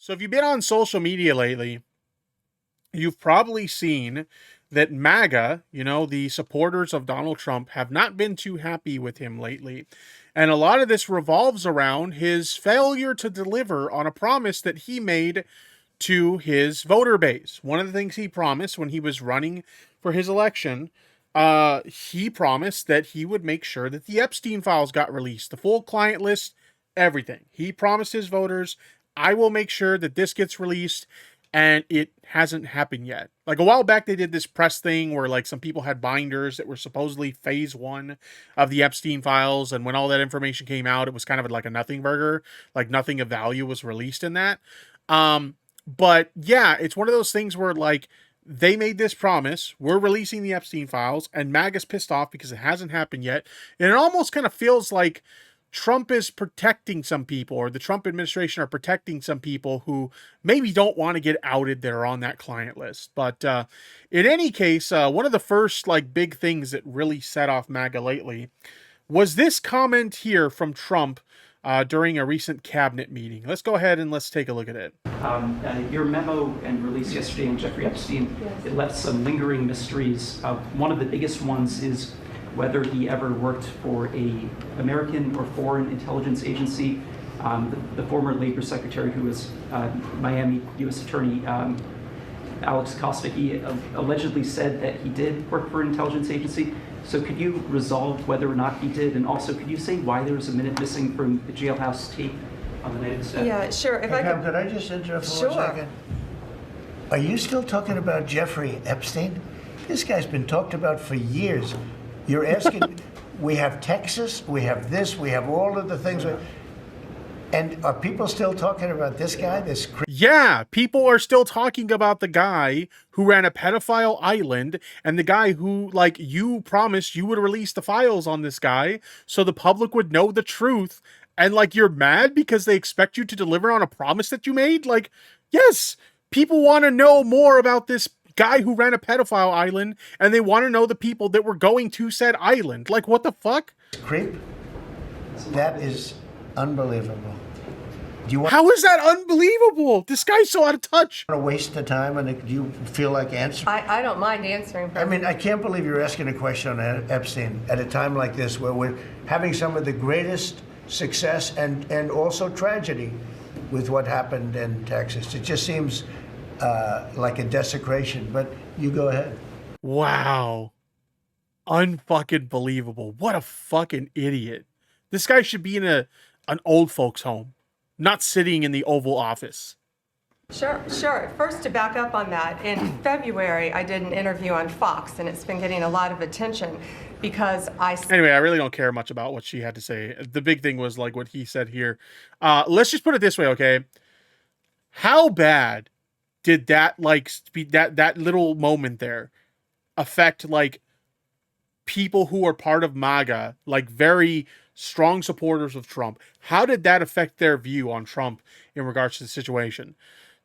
So if you've been on social media lately, you've probably seen that MAGA, the supporters of Donald Trump, have not been too happy with him lately. And a lot of this revolves around his failure to deliver on a promise that he made to his voter base. One of the things he promised when he was running for his election, he promised that he would make sure that the Epstein files got released, the full client list, everything. He promised his voters, I will make sure that this gets released, and it hasn't happened yet. Like a while back, they did this press thing where like some people had binders that were supposedly phase 1 of the Epstein files, and when all that information came out, it was kind of like a nothing burger, like nothing of value was released in that. But yeah, it's one of those things where like they made this promise, we're releasing the Epstein files, and MAGA's pissed off because it hasn't happened yet, and it almost kind of feels like Trump is protecting some people, or the Trump administration are protecting some people who maybe don't want to get outed that are on that client list. But in any case, one of the first like big things that really set off MAGA lately was this comment here from Trump during a recent cabinet meeting. Let's go ahead and let's take a look at it. Your memo and release yesterday on Jeffrey Epstein, it left some lingering mysteries. One of the biggest ones is whether he ever worked for a American or foreign intelligence agency. The former Labor Secretary, who was Miami U.S. Attorney Alex Costa, he allegedly said that he did work for an intelligence agency. So could you resolve whether or not he did? And also, could you say why there was a minute missing from the jailhouse tape on the night of the step? Yeah, sure. If Hey, Pam, could I just interrupt for 1 second? Are you still talking about Jeffrey Epstein? This guy's been talked about for years. You're asking, we have Texas, we have this, we have all of the things. And are people still talking about this guy? Yeah, people are still talking about the guy who ran a pedophile island, and the guy who, like, you promised you would release the files on this guy so the public would know the truth. And, like, you're mad because they expect you to deliver on a promise that you made? Like, yes, people want to know more about this guy who ran a pedophile island, and they want to know the people that were going to said island. Like, what the fuck? Creep? That is unbelievable. How is that unbelievable? This guy's so out of touch. Want to waste the time, and do you feel like answering? I don't mind answering. I mean, I can't believe you're asking a question on Epstein at a time like this where we're having some of the greatest success and also tragedy with what happened in Texas. It just seems like a desecration, but you go ahead. Wow. Unfucking believable. What a fucking idiot. This guy should be in an old folks home, not sitting in the Oval Office. Sure. First, to back up on that, in February, I did an interview on Fox, and it's been getting a lot of attention because Anyway, I really don't care much about what she had to say. The big thing was like what he said here. Let's just put it this way, okay? How bad did that, like, that little moment there affect, like, people who are part of MAGA, like very strong supporters of Trump? How did that affect their view on Trump in regards to the situation?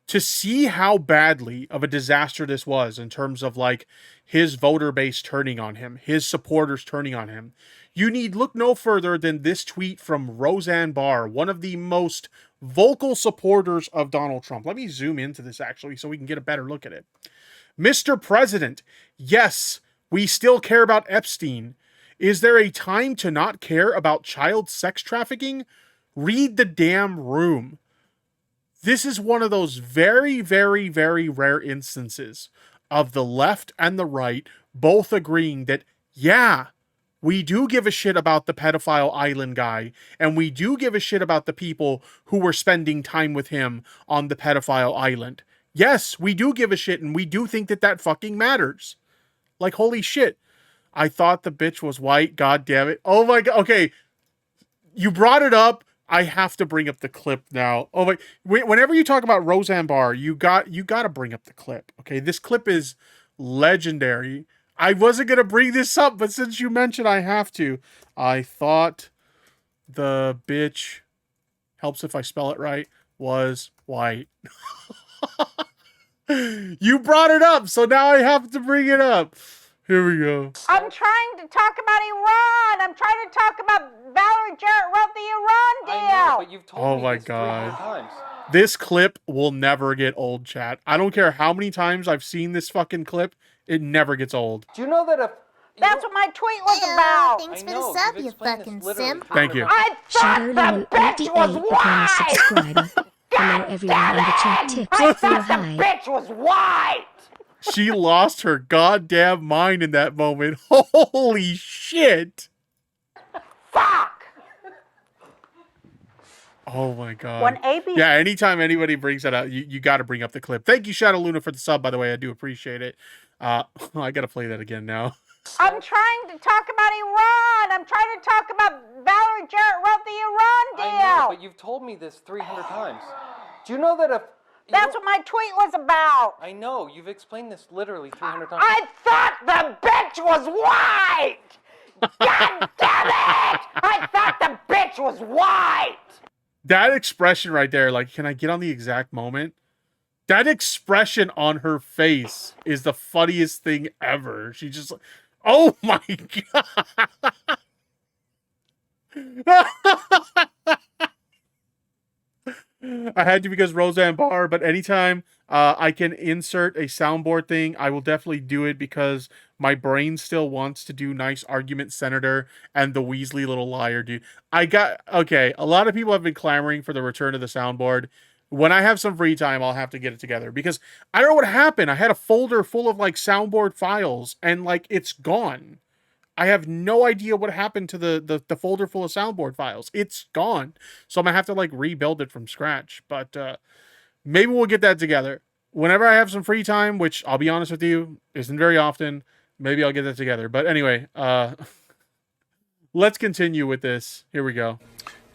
To see how badly of a disaster this was in terms of like his voter base turning on him, his supporters turning on him, you need look no further than this tweet from Roseanne Barr, one of the most vocal supporters of Donald Trump. Let me zoom into this actually so we can get a better look at it. Mr. President, yes, we still care about Epstein. Is there a time to not care about child sex trafficking? Read the damn room. This is one of those very, very, very rare instances of the left and the right both agreeing that, yeah, we do give a shit about the pedophile island guy, and we do give a shit about the people who were spending time with him on the pedophile island. Yes, we do give a shit, and we do think that that fucking matters. Like, holy shit. I thought the bitch was white. God damn it. Oh my God. Okay. You brought it up. I have to bring up the clip now. Oh my, whenever you talk about Roseanne Barr, you got to bring up the clip. Okay. This clip is legendary. I wasn't going to bring this up, but since you mentioned, I have to. I thought the bitch, helps if I spell it right, was white. You brought it up, so now I have to bring it up. Here we go. I'm trying to talk about Iran. I'm trying to talk about Valerie Jarrett wrote the Iran deal. I know, but you've told me my this God. 300 times. This clip will never get old, chat. I don't care how many times I've seen this fucking clip. It never gets old. Do you know that if... That's what my tweet was about. Thanks for the sub, you fucking simp. Thank you. I thought the bitch was white. Subscriber. Hello everyone in the chat. Tips. I thought Hi. the bitch was white. She lost her goddamn mind in that moment. Holy shit. Fuck. Oh my god. When AB Yeah, anytime anybody brings that up, you got to bring up the clip. Thank you, Shadow Luna, for the sub, by the way. I do appreciate it. I got to play that again now. I'm trying to talk about Iran. I'm trying to talk about Valerie Jarrett wrote the Iran deal. I know, but you've told me this 300 times. Do you know that if... That's what my tweet was about. I know, you've explained this literally 300 times. I thought the bitch was white. God damn it! I thought the bitch was white. That expression right there, like, can I get on the exact moment? That expression on her face is the funniest thing ever. She just, oh my god. I had to because Roseanne Barr, but anytime I can insert a soundboard thing, I will definitely do it because my brain still wants to do nice argument senator and the Weasley little liar dude. Okay, a lot of people have been clamoring for the return of the soundboard. When I have some free time, I'll have to get it together because I don't know what happened. I had a folder full of like soundboard files and like it's gone. I have no idea what happened to the folder full of soundboard files. It's gone. So I'm going to have to like rebuild it from scratch. But maybe we'll get that together. Whenever I have some free time, which I'll be honest with you, isn't very often, maybe I'll get that together. But anyway, let's continue with this. Here we go.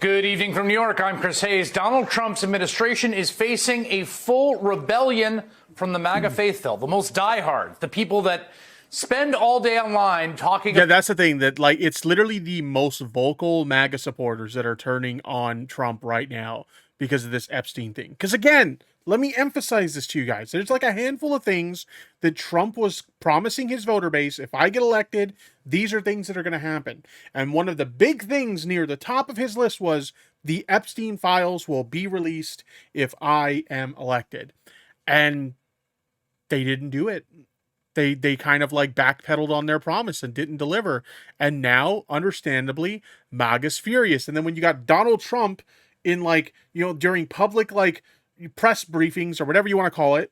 Good evening from New York. I'm Chris Hayes. Donald Trump's administration is facing a full rebellion from the MAGA faithful, the most diehards, the people that spend all day online talking. Yeah, that's the thing, that like it's literally the most vocal MAGA supporters that are turning on Trump right now because of this Epstein thing. Because again, let me emphasize this to you guys. There's like a handful of things that Trump was promising his voter base. If I get elected, these are things that are going to happen. And one of the big things near the top of his list was the Epstein files will be released if I am elected. And they didn't do it. They kind of like backpedaled on their promise and didn't deliver. And now, understandably, MAGA's furious. And then when you got Donald Trump in like, you know, during public like press briefings or whatever you want to call it,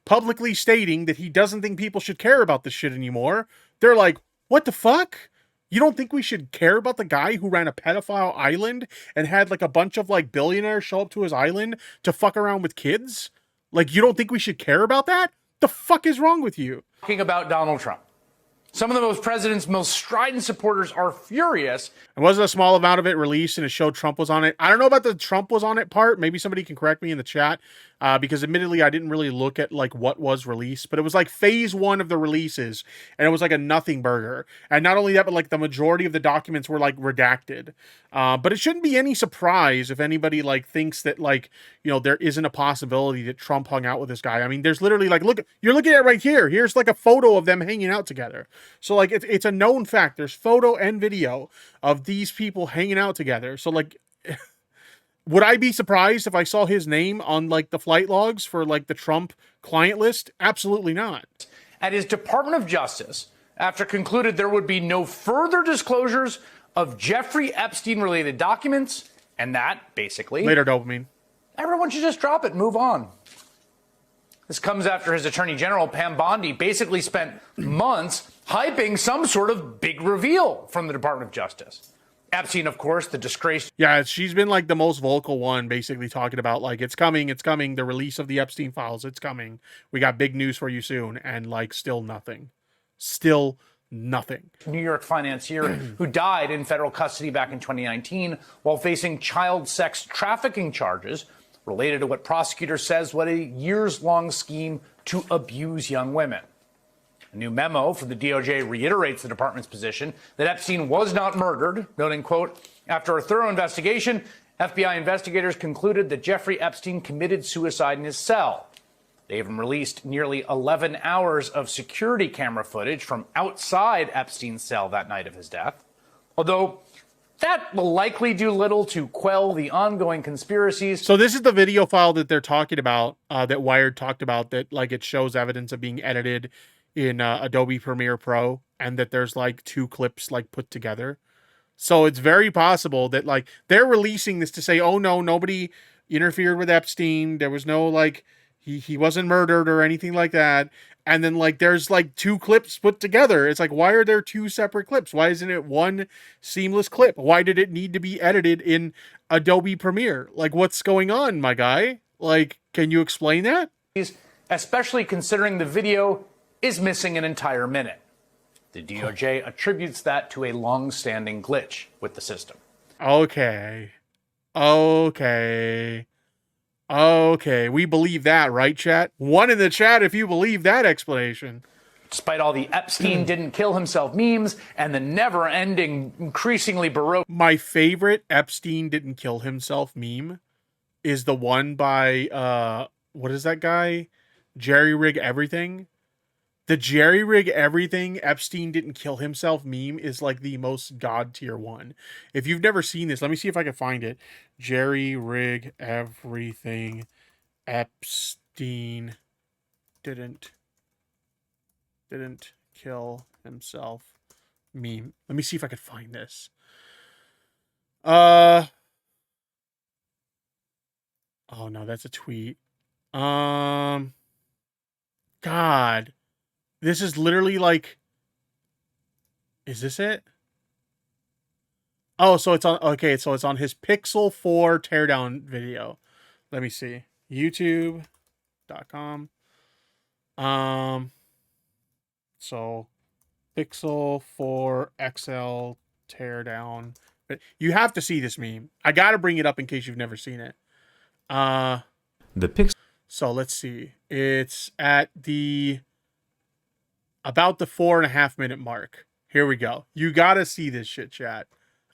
publicly stating that he doesn't think people should care about this shit anymore, they're like, what the fuck? You don't think we should care about the guy who ran a pedophile island and had like a bunch of like billionaires show up to his island to fuck around with kids? Like, you don't think we should care about that? The fuck is wrong with you? Talking about Donald Trump. Some of the president's most strident supporters are furious. And wasn't a small amount of it released and it showed Trump was on it? I don't know about the Trump was on it part. Maybe somebody can correct me in the chat. Because admittedly, I didn't really look at like what was released, but it was like phase 1 of the releases, and it was like a nothing burger. And not only that, but like the majority of the documents were like redacted. But it shouldn't be any surprise if anybody like thinks that like, you know, there isn't a possibility that Trump hung out with this guy. I mean, there's literally like, look, you're looking at it right here. Here's like a photo of them hanging out together. So like, it's a known fact. There's photo and video of these people hanging out together. So like, would I be surprised if I saw his name on like the flight logs for like the Trump client list? Absolutely not. At his Department of Justice, after concluded there would be no further disclosures of Jeffrey Epstein related documents, and that basically Later, dopamine. everyone should just drop it and move on. This comes after his Attorney General, Pam Bondi, basically spent months hyping some sort of big reveal from the Department of Justice. Epstein, of course, the disgraced. Yeah, she's been like the most vocal one, basically talking about like, it's coming, the release of the Epstein files, it's coming. We got big news for you soon. And like, still nothing. Still nothing. New York financier who died in federal custody back in 2019 while facing child sex trafficking charges related to what prosecutors says was a years-long scheme to abuse young women. A new memo from the DOJ reiterates the department's position that Epstein was not murdered, noting, quote, after a thorough investigation, FBI investigators concluded that Jeffrey Epstein committed suicide in his cell. They even released nearly 11 hours of security camera footage from outside Epstein's cell that night of his death. Although That will likely do little to quell the ongoing conspiracies. So this is the video file that they're talking about, that Wired talked about, that like it shows evidence of being edited in Adobe Premiere Pro, and that there's like 2 clips like put together. So it's very possible that like they're releasing this to say, oh no, nobody interfered with Epstein. There was no like, he wasn't murdered or anything like that. And then like there's like 2 clips put together. It's like, why are there 2 separate clips? Why isn't it one seamless clip? Why did it need to be edited in Adobe Premiere? Like, what's going on, my guy? Like, can you explain that? Especially considering the video is missing an entire minute. The DOJ attributes that to a long-standing glitch with the system. Okay. Okay. Okay. We believe that, right, chat? 1 in the chat if you believe that explanation. Despite all the Epstein didn't kill himself memes and the never-ending, increasingly baroque... My favorite Epstein didn't kill himself meme is the one by, what is that guy? Jerry Rig Everything. The Jerry Rig Everything Epstein didn't kill himself meme is like the most god tier one. If you've never seen this, let me see if I can find it. Jerry Rig Everything Epstein didn't kill himself meme. Let me see if I can find this. Oh no, that's a tweet. God. This is literally like, is this it? Oh, so it's on, okay, so it's on his Pixel 4 teardown video. Let me see. YouTube.com. So Pixel 4 XL teardown. But you have to see this meme. I got to bring it up in case you've never seen it. The Pixel. So let's see. It's at about the 4.5 minute mark. Here we go. You gotta see this shit, chat.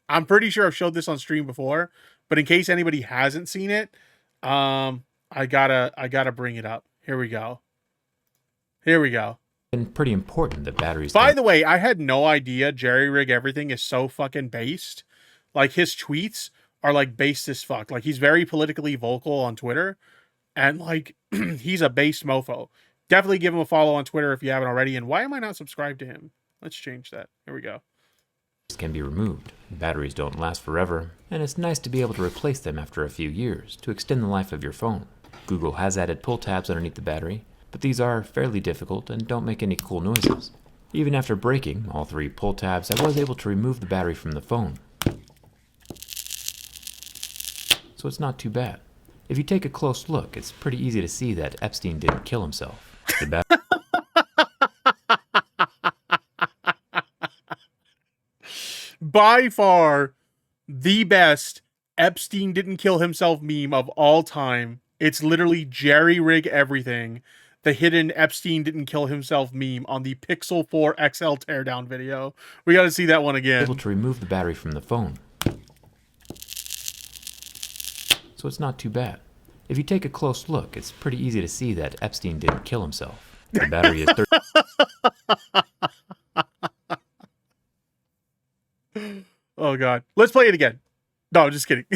I'm pretty sure I've showed this on stream before, but in case anybody hasn't seen it, I gotta bring it up. Here we go. Here we go. And pretty important that batteries. By the way, I had no idea Jerry Rig Everything is so fucking based. Like his tweets are like based as fuck. Like he's very politically vocal on Twitter, and like he's a based mofo. Definitely give him a follow on Twitter if you haven't already. And why am I not subscribed to him? Let's change that. Here we go. Can be removed. Batteries don't last forever, and it's nice to be able to replace them after a few years to extend the life of your phone. Google has added pull tabs underneath the battery, but these are fairly difficult and don't make any cool noises. Even after breaking all 3 pull tabs, I was able to remove the battery from the phone. So it's not too bad. If you take a close look, it's pretty easy to see that Epstein didn't kill himself. By far the best Epstein didn't kill himself meme of all time. It's literally Jerry Rig Everything, the hidden Epstein didn't kill himself meme on the Pixel 4 XL teardown video. We got to see that one again. Able to remove the battery from the phone. So it's not too bad. If you take a close look, it's pretty easy to see that Epstein didn't kill himself. The battery is 30. Oh god. Let's play it again. No, just kidding.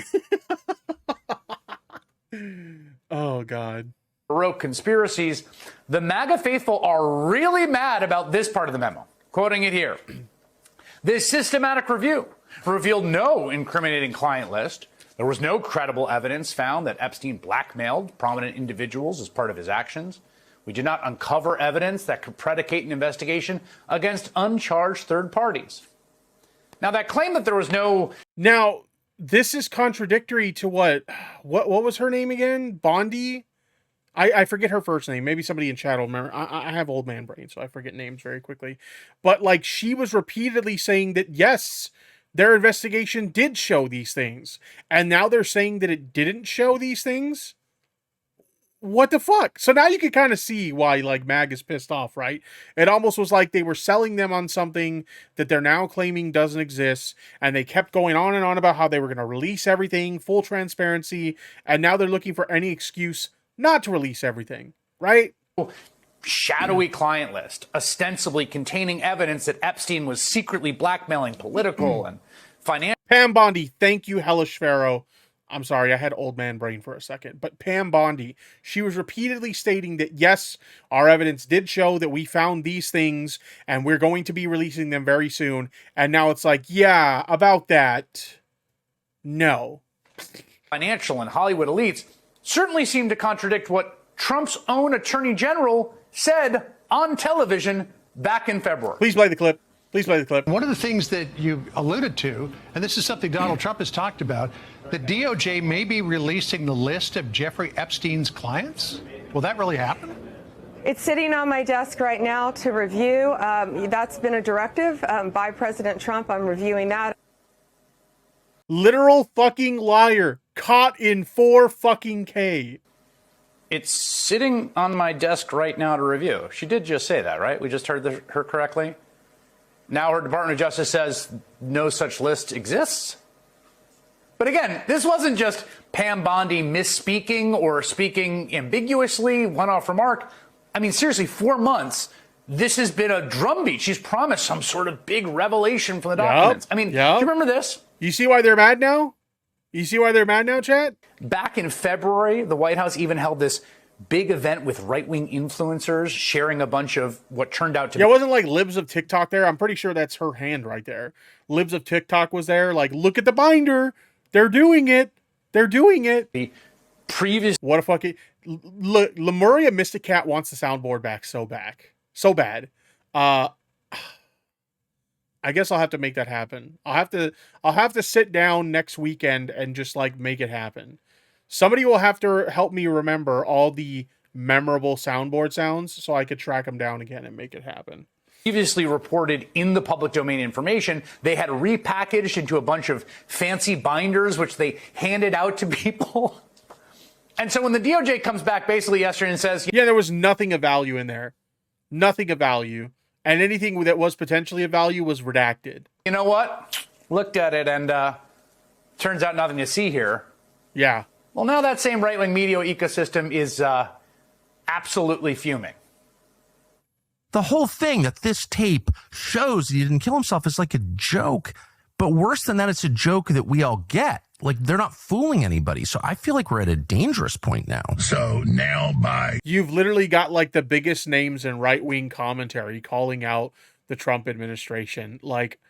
Oh god. Baroque conspiracies, the MAGA faithful are really mad about this part of the memo. Quoting it here. This systematic review revealed no incriminating client list. There was no credible evidence found that Epstein blackmailed prominent individuals as part of his actions. We did not uncover evidence that could predicate an investigation against uncharged third parties. Now, that claim that there was no... Now, this is contradictory to what was her name again? Bondi? I forget her first name. Maybe somebody in chat will remember. I have old man brain, so I forget names very quickly. But, like, she was repeatedly saying that, yes, their investigation did show these things. And now they're saying that it didn't show these things? What the fuck? So now you can kind of see why, like, MAG is pissed off, right? It almost was like they were selling them on something that they're now claiming doesn't exist, and they kept going on and on about how they were going to release everything, full transparency, and now they're looking for any excuse not to release everything, right? Shadowy client list, ostensibly containing evidence that Epstein was secretly blackmailing political and financial... Pam Bondi, thank you, Hellish Pharaoh. I'm sorry, I had old man brain for a second. But Pam Bondi, she was repeatedly stating that, yes, our evidence did show that we found these things and we're going to be releasing them very soon. And now it's like, yeah, about that. No. Financial and Hollywood elites certainly seem to contradict what Trump's own attorney general said on television back in February. Please play the clip. Please play the clip. One of the things that you alluded to, and this is something Donald Trump has talked about, the DOJ may be releasing the list of Jeffrey Epstein's clients. Will that really happen? It's sitting on my desk right now to review. That's been a directive by President Trump. I'm reviewing that. Literal fucking liar. Caught in 4 fucking K. It's sitting on my desk right now to review. She did just say that, right? We just heard her correctly. Now her Department of Justice says no such list exists. But again, this wasn't just Pam Bondi misspeaking or speaking ambiguously, one-off remark. I mean, seriously, 4 months, this has been a drumbeat. She's promised some sort of big revelation from the documents. I mean, do you remember this? You see why they're mad now? You see why they're mad now, chat? Back in February, the White House even held this big event with right-wing influencers sharing a bunch of what turned out to be... Yeah, it wasn't like Libs of TikTok there. I'm pretty sure that's her hand right there. Libs of TikTok was there. Like, look at the binder. They're doing it. They're doing it. The previous... What a fucking... Lemuria Mystic Cat wants the soundboard back so bad. I guess I'll have to make that happen. I'll have to sit down next weekend and just like make it happen. Somebody will have to help me remember all the memorable soundboard sounds so I could track them down again and make it happen. Previously reported in the public domain information, they had repackaged into a bunch of fancy binders, which they handed out to people. And so when the DOJ comes back basically yesterday and says... Yeah, there was nothing of value in there. Nothing of value. And anything that was potentially of value was redacted. You know what? Looked at it and turns out nothing to see here. Yeah. Well, now that same right-wing media ecosystem is absolutely fuming. The whole thing that this tape shows that he didn't kill himself is like a joke. But worse than that, it's a joke that we all get. Like, they're not fooling anybody. So I feel like we're at a dangerous point now. So now You've literally got like the biggest names in right-wing commentary calling out the Trump administration. Like,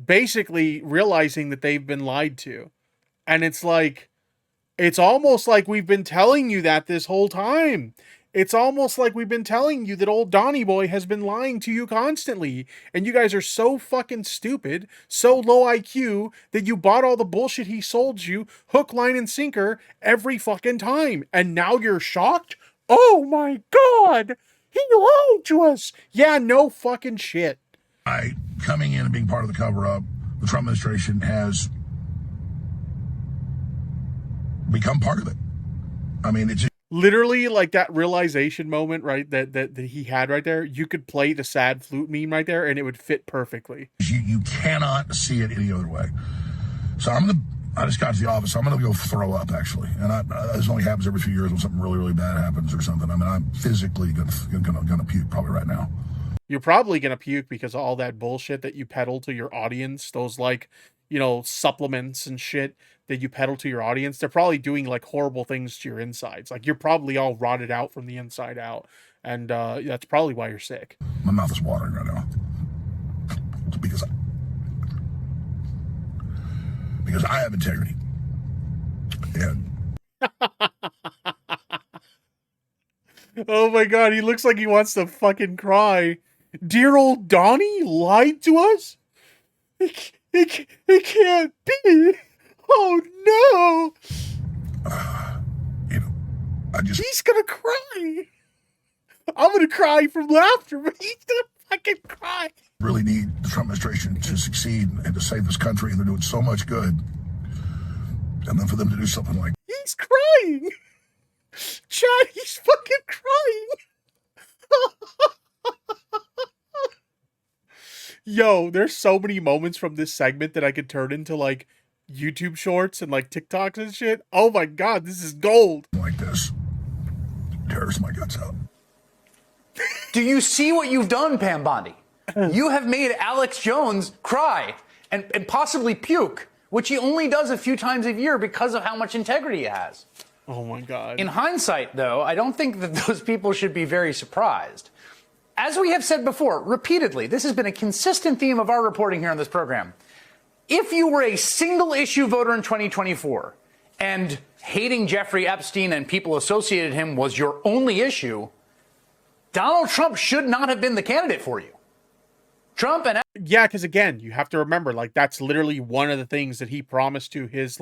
basically realizing that they've been lied to. And it's like... It's almost like we've been telling you that this whole time. It's almost like we've been telling you that old Donnie Boy has been lying to you constantly. And you guys are so fucking stupid, so low IQ, that you bought all the bullshit he sold you, hook, line, and sinker, every fucking time. And now you're shocked? Oh my God! He lied to us! Yeah, no fucking shit. By coming in and being part of the cover-up, the Trump administration has become part of it. I mean, it's literally like that realization moment, right? That he had right there. You could play the sad flute meme right there, and it would fit perfectly. You cannot see it any other way. So I just got to the office. I'm gonna go throw up actually, and this only happens every few years when something really, really bad happens or something. I mean, I'm physically gonna puke probably right now. You're probably gonna puke because of all that bullshit that you peddle to your audience. Those like, supplements and shit that you peddle to your audience, they're probably doing like horrible things to your insides. Like, you're probably all rotted out from the inside out. And that's probably why you're sick. My mouth is watering right now. Because I have integrity. And oh my God, he looks like he wants to fucking cry. Dear old Donnie lied to us? It can't be. Oh no! He's gonna cry. I'm gonna cry from laughter, but he's gonna fucking cry. Really need the Trump administration to succeed and to save this country, and they're doing so much good. And then for them to do something like... He's crying! Chad, he's fucking crying! Yo, there's so many moments from this segment that I could turn into, like, YouTube shorts and, like, TikToks and shit. Oh my God, this is gold. Like this. Tears my guts out. Do you see what you've done, Pam Bondi? You have made Alex Jones cry and possibly puke which he only does a few times a year because of how much integrity he has. Oh my God. In hindsight, though, I don't think that those people should be very surprised. As we have said before, repeatedly, this has been a consistent theme of our reporting here on this program. If you were a single issue voter in 2024 and hating Jeffrey Epstein and people associated with him was your only issue, Donald Trump should not have been the candidate for you. Trump and yeah, because again, you have to remember, like, that's literally one of the things that he promised to his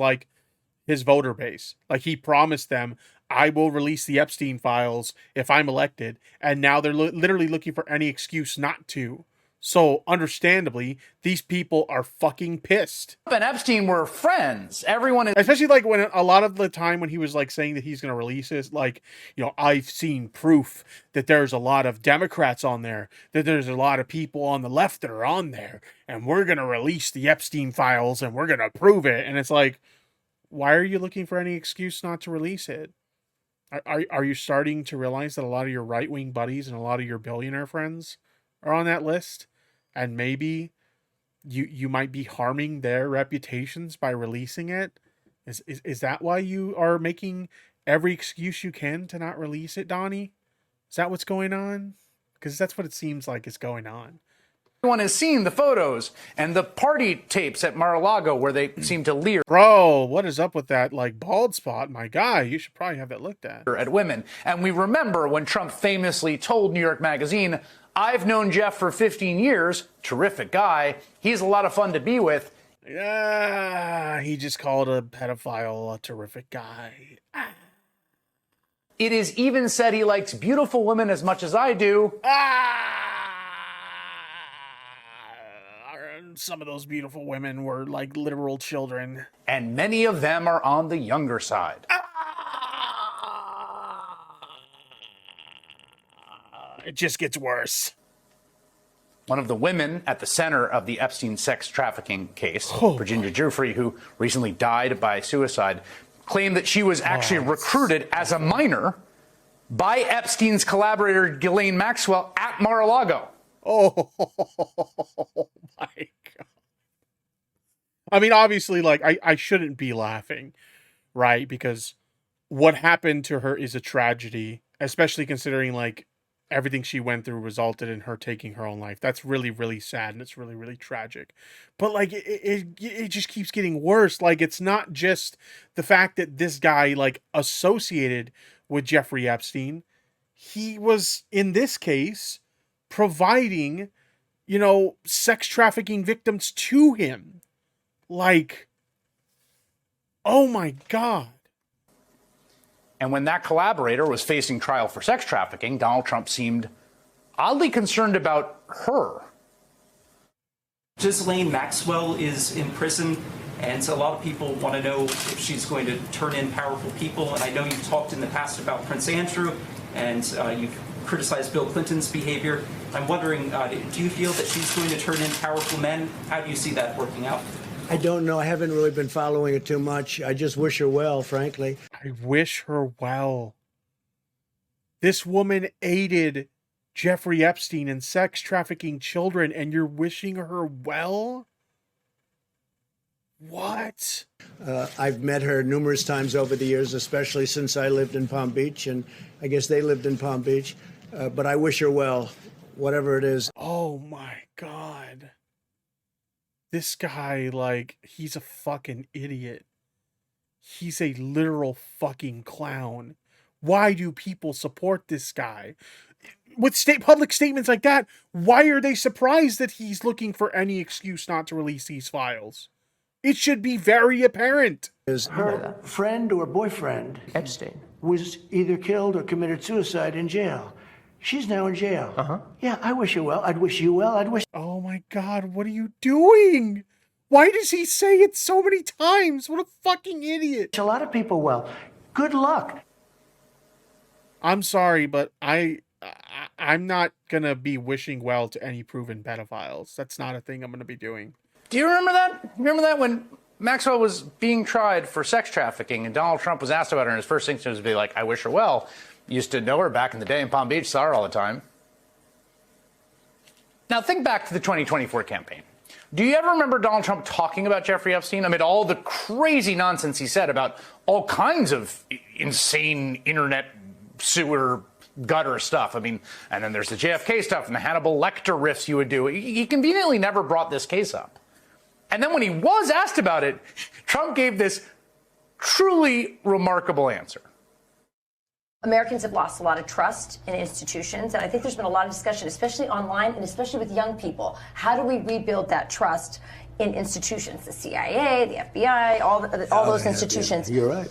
voter base. Like, he promised them, I will release the Epstein files if I'm elected, and now they're literally looking for any excuse not to. So, understandably, these people are fucking pissed. Trump and Epstein were friends. Everyone is... Especially, like, when a lot of the time when he was, like, saying that he's going to release this, like, you know, I've seen proof that there's a lot of Democrats on there, that there's a lot of people on the left that are on there, and we're going to release the Epstein files, and we're going to prove it. And it's like, why are you looking for any excuse not to release it? Are you starting to realize that a lot of your right-wing buddies and a lot of your billionaire friends are on that list? And maybe you might be harming their reputations by releasing it? Is that why you are making every excuse you can to not release it, Donnie? Is that what's going on? Because that's what it seems like is going on. Everyone has seen the photos and the party tapes at Mar-a-Lago where they seem to leer. Bro, what is up with that, like, bald spot? My guy, you should probably have that looked at. At women. And we remember when Trump famously told New York Magazine, I've known Jeff for 15 years. Terrific guy. He's a lot of fun to be with. Yeah, he just called a pedophile a terrific guy. It is even said he likes beautiful women as much as I do. Some of those beautiful women were like literal children. And many of them are on the younger side. It just gets worse. One of the women at the center of the Epstein sex trafficking case, Virginia Giuffre, who recently died by suicide, claimed that she was actually recruited as a minor by Epstein's collaborator, Ghislaine Maxwell, at Mar-a-Lago. Oh my God. I mean, obviously, like, I shouldn't be laughing, right? Because what happened to her is a tragedy, especially considering, like, everything she went through resulted in her taking her own life. That's really, really sad, and it's really, really tragic. But, like, it just keeps getting worse. Like, it's not just the fact that this guy, like, associated with Jeffrey Epstein. He was, in this case, providing, you know, sex trafficking victims to him. Like, oh my God. And when that collaborator was facing trial for sex trafficking, Donald Trump seemed oddly concerned about her. Ghislaine Maxwell is in prison, and so a lot of people want to know if she's going to turn in powerful people. And I know you've talked in the past about Prince Andrew, and you've criticized Bill Clinton's behavior. I'm wondering, do you feel that she's going to turn in powerful men? How do you see that working out? I don't know. I haven't really been following it too much. I just wish her well, frankly. I wish her well. This woman aided Jeffrey Epstein in sex trafficking children, and you're wishing her well? What? I've met her numerous times over the years, especially since I lived in Palm Beach, and I guess they lived in Palm Beach. But I wish her well, whatever it is. Oh my God. This guy, like, he's a fucking idiot. He's a literal fucking clown. Why do people support this guy? With public statements like that, why are they surprised that he's looking for any excuse not to release these files? It should be very apparent. Her friend or boyfriend, Epstein, was either killed or committed suicide in jail. She's now in jail. Yeah, I wish her well. I'd wish you well. I'd wish... Oh my God, what are you doing? Why does he say it so many times? What a fucking idiot. A lot of people well. Good luck. I'm sorry, but I'm not going to be wishing well to any proven pedophiles. That's not a thing I'm going to be doing. Do you remember that? Remember that when Maxwell was being tried for sex trafficking and Donald Trump was asked about her, and his first thing was to be like, I wish her well. Used to know her back in the day in Palm Beach, saw her all the time. Now think back to the 2024 campaign. Do you ever remember Donald Trump talking about Jeffrey Epstein? I mean, all the crazy nonsense he said about all kinds of insane internet sewer gutter stuff. I mean, and then there's the JFK stuff and the Hannibal Lecter riffs you would do. He conveniently never brought this case up. And then when he was asked about it, Trump gave this truly remarkable answer. Americans have lost a lot of trust in institutions, and I think there's been a lot of discussion, especially online and especially with young people. How do we rebuild that trust in institutions? The CIA, the FBI, all those institutions. You're right.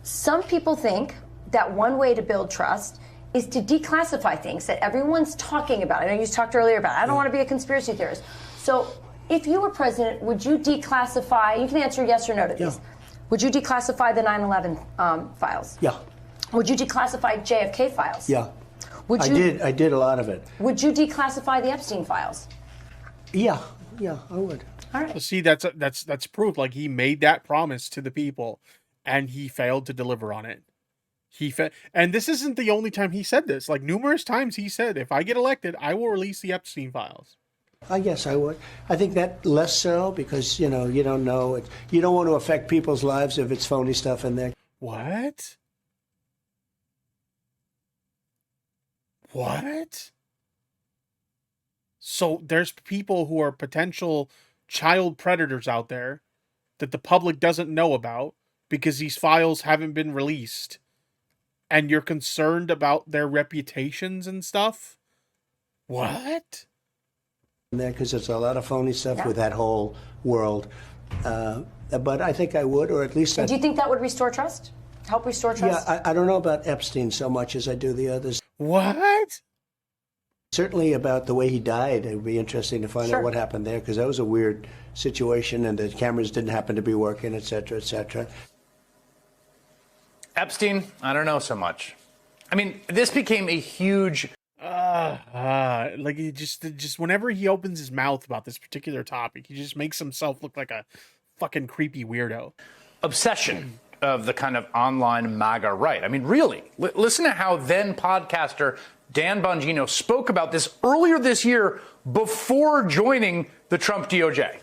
Some people think that one way to build trust is to declassify things that everyone's talking about. I know you talked earlier about, I don't want to be a conspiracy theorist. So if you were president, would you declassify, you can answer yes or no to these. Would you declassify the 9/11 files? Yeah. Would you declassify JFK files? Yeah. Would you, I did a lot of it. Would you declassify the Epstein files? Yeah, I would. All right. So see, that's proof. Like, he made that promise to the people, and he failed to deliver on it. And this isn't the only time he said this. Like, numerous times he said, if I get elected, I will release the Epstein files. I guess I would. I think that less so because, you don't know it. You don't want to affect people's lives if it's phony stuff in there. What? What? So there's people who are potential child predators out there that the public doesn't know about because these files haven't been released, and you're concerned about their reputations and stuff? What? There, because there's a lot of phony stuff with that whole world. But I think I would, or at least... Do you think that would restore trust? Help restore trust? Yeah, I don't know about Epstein so much as I do the others. What? Certainly about the way he died. It would be interesting to find out what happened there, because that was a weird situation, and the cameras didn't happen to be working, et cetera, et cetera. Epstein, I don't know so much. I mean, this became a huge... like, he just whenever he opens his mouth about this particular topic, he just makes himself look like a fucking creepy weirdo. Obsession of the kind of online MAGA right. I mean, really, listen to how then podcaster Dan Bongino spoke about this earlier this year before joining the Trump DOJ.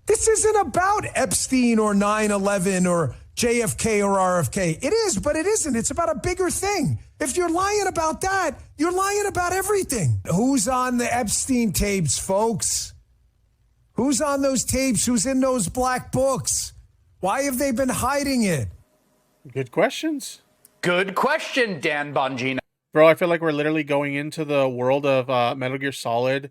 This isn't about Epstein or 9/11 or JFK or RFK. It is, but it isn't. It's about a bigger thing. If you're lying about that, you're lying about everything. Who's on the Epstein tapes, folks? Who's on those tapes? Who's in those black books? Why have they been hiding it? Good questions. Good question, Dan Bongino. Bro, I feel like we're literally going into the world of Metal Gear Solid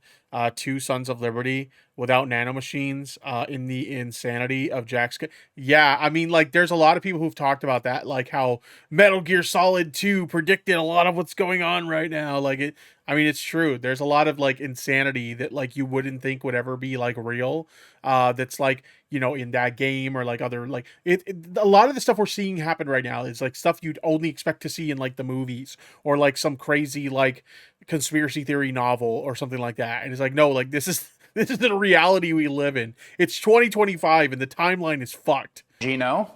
2 Sons of Liberty without nanomachines in the insanity of Jack's... Yeah, I mean, like, there's a lot of people who've talked about that, like how Metal Gear Solid 2 predicted a lot of what's going on right now. Like, it's true. There's a lot of, like, insanity that, like, you wouldn't think would ever be, like, real. That's, like, in that game or, like, other, like... a lot of the stuff we're seeing happen right now is, like, stuff you'd only expect to see in, like, the movies or, like, some crazy, like, conspiracy theory novel or something like that. And it's like, no, like, this is the reality we live in. It's 2025 and the timeline is fucked. Gino,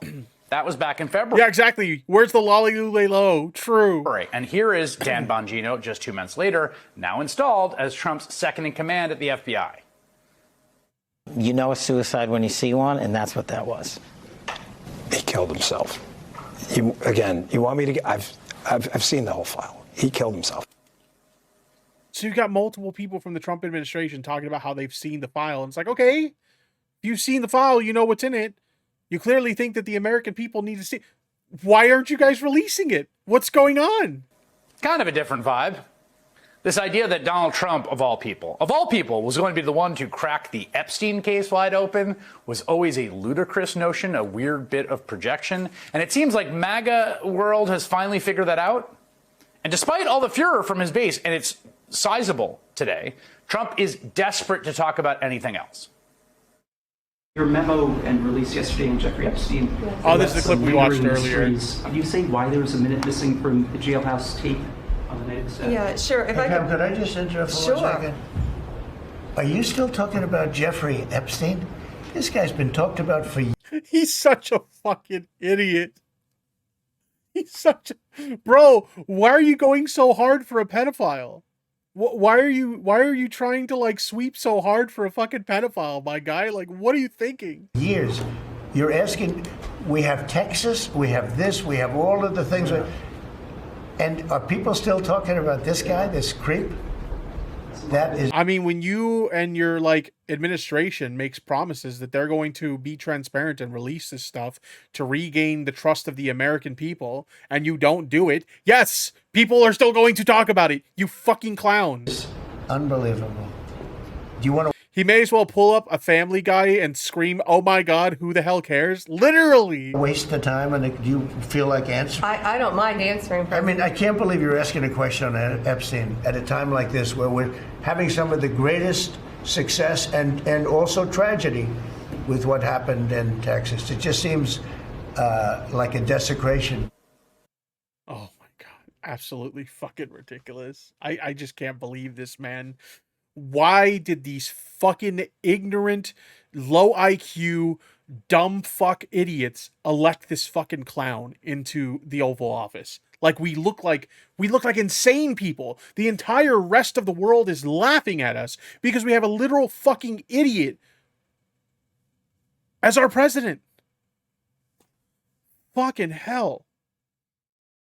that was back in February. Yeah, exactly. Where's the lolly low? True. And here is Dan Bongino just 2 months later, now installed as Trump's second in command at the FBI. You know a suicide when you see one, and that's what that was. He killed himself. You want me to get... I've seen the whole file. He killed himself. So you've got multiple people from the Trump administration talking about how they've seen the file. And it's like, okay, if you've seen the file, you know what's in it. You clearly think that the American people need to see. Why aren't you guys releasing it? What's going on? Kind of a different vibe. This idea that Donald Trump, of all people, was going to be the one to crack the Epstein case wide open was always a ludicrous notion, a weird bit of projection. And it seems like MAGA world has finally figured that out. And despite all the furor from his base, and it's sizable today, Trump is desperate to talk about anything else. Your memo and release yesterday on Jeffrey Epstein. Oh, this is the clip we watched earlier. Can you say why there was a minute missing from the jailhouse tape on the night of the set? Yeah, sure. If Could I just interrupt for 1 second? Are you still talking about Jeffrey Epstein? This guy's been talked about for years. He's such a fucking idiot. He's such a... Bro, why are you going so hard for a pedophile? Why are you trying to like sweep so hard for a fucking pedophile, my guy? Like, what are you thinking? Years. You're asking, we have Texas, we have this, we have all of the things. And are people still talking about this guy, this creep? That is. I mean, when you and your like administration makes promises that they're going to be transparent and release this stuff to regain the trust of the American people, and you don't do it, yes, people are still going to talk about it. You fucking clowns. Unbelievable. Do you want to? He may as well pull up a Family Guy and scream, "Oh my God, who the hell cares?" Literally. Waste the time, and do you feel like answering? I don't mind answering. I mean, I can't believe you're asking a question on Epstein at a time like this, where we're having some of the greatest success and also tragedy with what happened in Texas. It just seems like a desecration. Oh my God, absolutely fucking ridiculous. I just can't believe this man. Why did these fucking ignorant, low IQ, dumb fuck idiots elect this fucking clown into the Oval Office? Like, we look like insane people. The entire rest of the world is laughing at us because we have a literal fucking idiot as our president. Fucking hell.